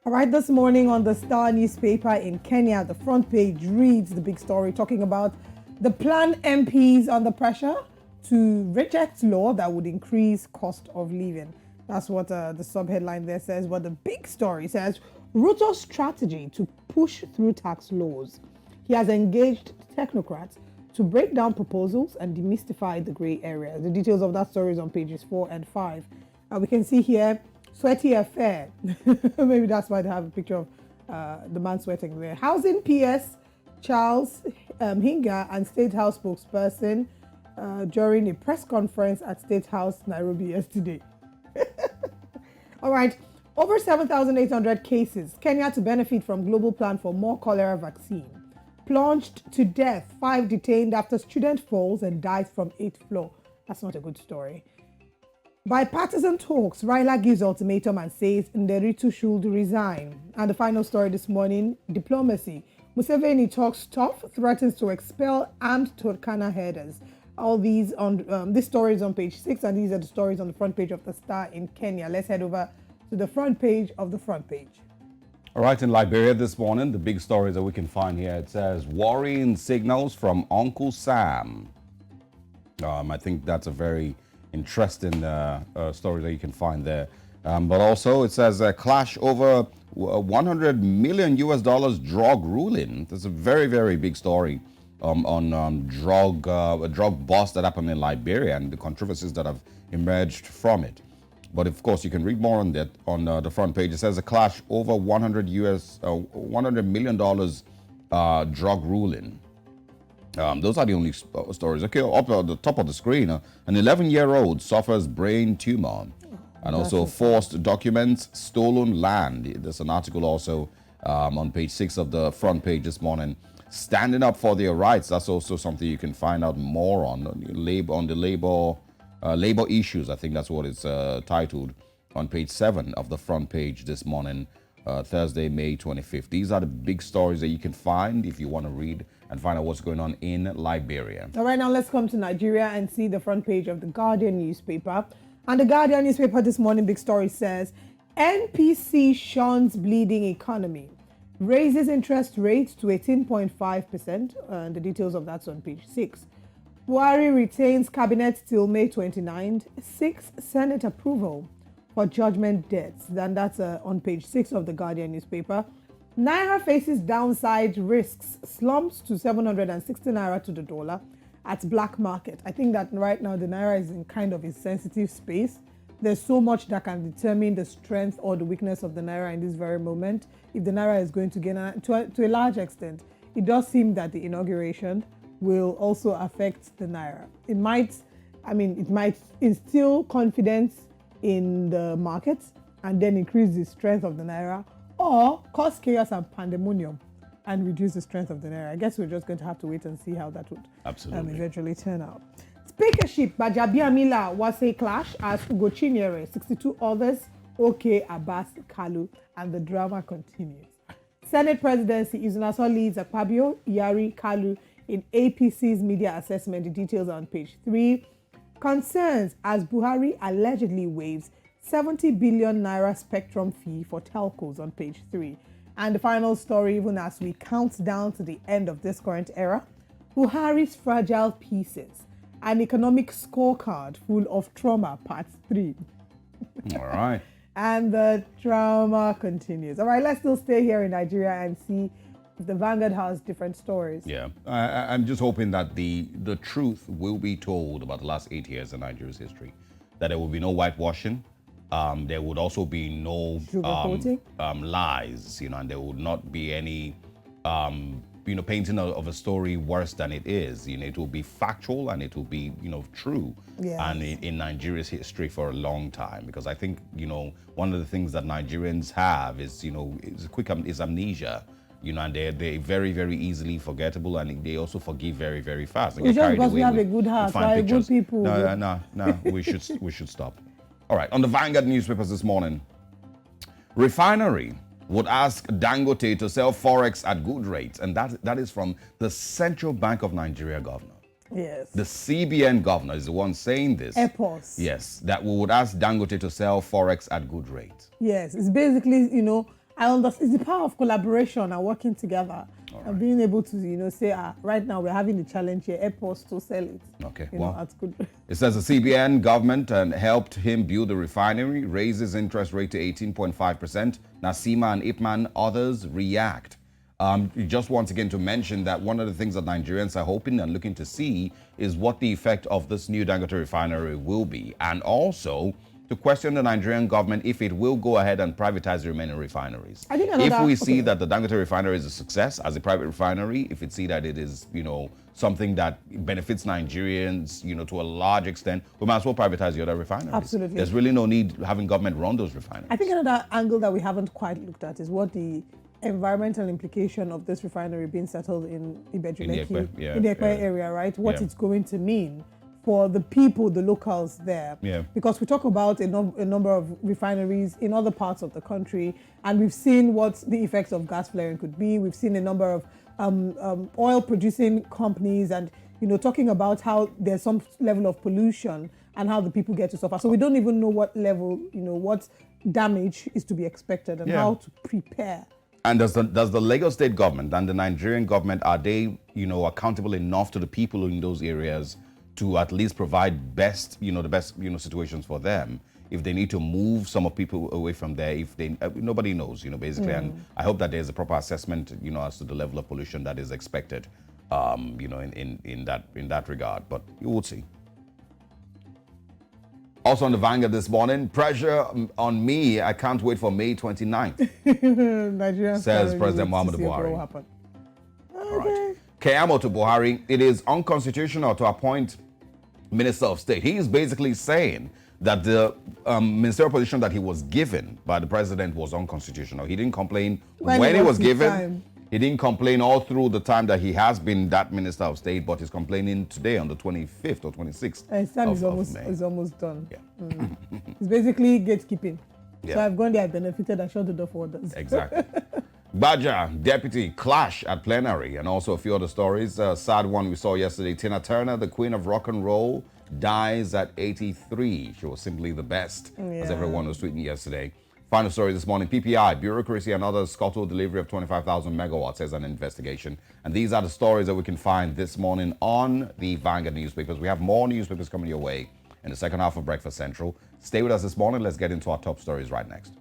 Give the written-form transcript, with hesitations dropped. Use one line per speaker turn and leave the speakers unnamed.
All right, this morning on the Star newspaper in Kenya, the front page reads the big story talking about the planned MPs under pressure to reject law that would increase cost of living. That's what the sub-headline there says. But the big story says, Ruto's strategy to push through tax laws. He has engaged technocrats to break down proposals and demystify the grey area. The details of that story is on pages 4 and 5. We can see here, sweaty affair. Maybe that's why they have a picture of the man sweating there. Housing PS Charles Hinga and State House spokesperson during a press conference at State House, Nairobi yesterday. All right, over 7,800 cases. Kenya to benefit from global plan for more cholera vaccine. Plunged to death, 5 detained after student falls and dies from 8th floor. That's not a good story. Bipartisan talks, Raila gives ultimatum and says Nderitu should resign. And the final story this morning, diplomacy. Museveni talks tough, threatens to expel armed Turkana herders. All these on this story is on page 6, and these are the stories on the front page of the Star in Kenya. Let's head over to the front page of the front page.
All right, in Liberia this morning, the big stories that we can find here, it says, worrying signals from Uncle Sam. I think that's a very interesting story that you can find there. But also, it says a clash over 100 million US dollars drug ruling. That's a very, very big story on a drug bust that happened in Liberia and the controversies that have emerged from it. But of course, you can read more on that on the front page. It says a clash over 100 million dollars drug ruling. Those are the only stories. Okay, up at the top of the screen, an 11-year-old suffers brain tumor, and also forced documents, stolen land. There's an article also on page 6 of the front page this morning. Standing up for their rights. That's also something you can find out more on labor issues. I think that's what it's titled on page 7 of the front page this morning, Thursday, May 25th. These are the big stories that you can find if you want to read and find out what's going on in Liberia.
All right, now let's come to Nigeria and see the front page of the Guardian newspaper. And the Guardian newspaper this morning, big story says, NPC shuns bleeding economy, raises interest rates to 18.5%. And the details of that's on page 6. Buhari retains cabinet till May 29th. 6 Senate approval for judgment debts. Then that's on page 6 of the Guardian newspaper. Naira faces downside risks, slumps to 760 Naira to the dollar at black market. I think that right now the Naira is in kind of a sensitive space. There's so much that can determine the strength or the weakness of the Naira in this very moment. If the Naira is going to gain, to a large extent, it does seem that the inauguration will also affect the Naira. It might instill confidence in the markets and then increase the strength of the Naira, or cause chaos and pandemonium and reduce the strength of the Naira. I guess we're just going to have to wait and see how that would eventually turn out. Speakership, Bajabiamila was a clash as Ugo Chinyere, 62 others, OK Abbas Kalu, and the drama continues. Senate presidency, Izunaso leads Akpabio, Yari, Kalu in APC's media assessment. The details are on page 3. Concerns as Buhari allegedly waives 70 billion Naira spectrum fee for telcos on page 3. And the final story, even as we count down to the end of this current era, Buhari's fragile pieces, an economic scorecard full of trauma, part 3.
All right.
And the drama continues. All right, let's still stay here in Nigeria and see if the Vanguard has different stories.
Yeah, I'm just hoping that the truth will be told about the last 8 years in Nigeria's history, that there will be no whitewashing. There would also be no lies, and there would not be any, painting of a story worse than it is. It will be factual and it will be, true.
Yes.
And in Nigeria's history for a long time, because I think, one of the things that Nigerians have is, is amnesia. And they're very, very easily forgettable, and they also forgive very, very fast.
It's just because we have a good heart, right? Good people.
No, we should stop. All right, on the Vanguard newspapers this morning, Refinery would ask Dangote to sell Forex at good rates, and that is from the Central Bank of Nigeria governor.
Yes.
The CBN governor is the one saying this.
EPOS.
Yes, that we would ask Dangote to sell Forex at good rates.
Yes, it's basically, I understand it's the power of collaboration and working together and being able to, say, right now we're having the challenge here, airports to sell it.
Okay,
That's good.
It says the CBN government helped him build the refinery, raises interest rate to 18.5%. Nasima and Ipman, others react. Just once again to mention that one of the things that Nigerians are hoping and looking to see is what the effect of this new Dangote refinery will be. And also to question the Nigerian government if it will go ahead and privatize the remaining refineries.
I think
if we see that the Dangote refinery is a success as a private refinery, if it see that it is, something that benefits Nigerians, to a large extent, we might as well privatize the other refineries.
Absolutely.
There's really no need having government run those refineries.
I think another angle that we haven't quite looked at is what the environmental implication of this refinery being settled in Ibejuleki, in the Ekpe area, right? What it's going to mean for the people, the locals there.
Yeah.
Because we talk about a number of refineries in other parts of the country, and we've seen what the effects of gas flaring could be. We've seen a number of oil-producing companies and, talking about how there's some level of pollution and how the people get to suffer. So we don't even know what level, what damage is to be expected and how to prepare.
And does the Lagos state government and the Nigerian government, are they, accountable enough to the people in those areas to at least provide the best, situations for them? If they need to move some of people away from there, if they, nobody knows, basically. And I hope that there's a proper assessment, as to the level of pollution that is expected, in that regard. But you will see. Also on the Vanguard this morning, pressure on me. I can't wait for May 29th.
Nigerian
says President Muhammadu Buhari.
Okay.
All right. Keyamo to Buhari, it is unconstitutional to appoint Minister of State. He is basically saying that the ministerial position that he was given by the president was unconstitutional. He didn't complain when he was given. He didn't complain all through the time that he has been that Minister of State, but he's complaining today on the 25th or 26th.
His time is almost done. Yeah. It's basically gatekeeping. Yeah. So I've gone there, I benefited, and shut the door for others.
Exactly. Badger deputy clash at plenary, and also a few other stories. Sad one we saw yesterday. Tina Turner, the queen of rock and roll, dies at 83. She was simply the best, as everyone was tweeting yesterday. Final story this morning. PPI, bureaucracy and others scuttle delivery of 25,000 megawatts, says an investigation. And these are the stories that we can find this morning on the Vanguard newspapers. We have more newspapers coming your way in the second half of Breakfast Central. Stay with us this morning. Let's get into our top stories right next.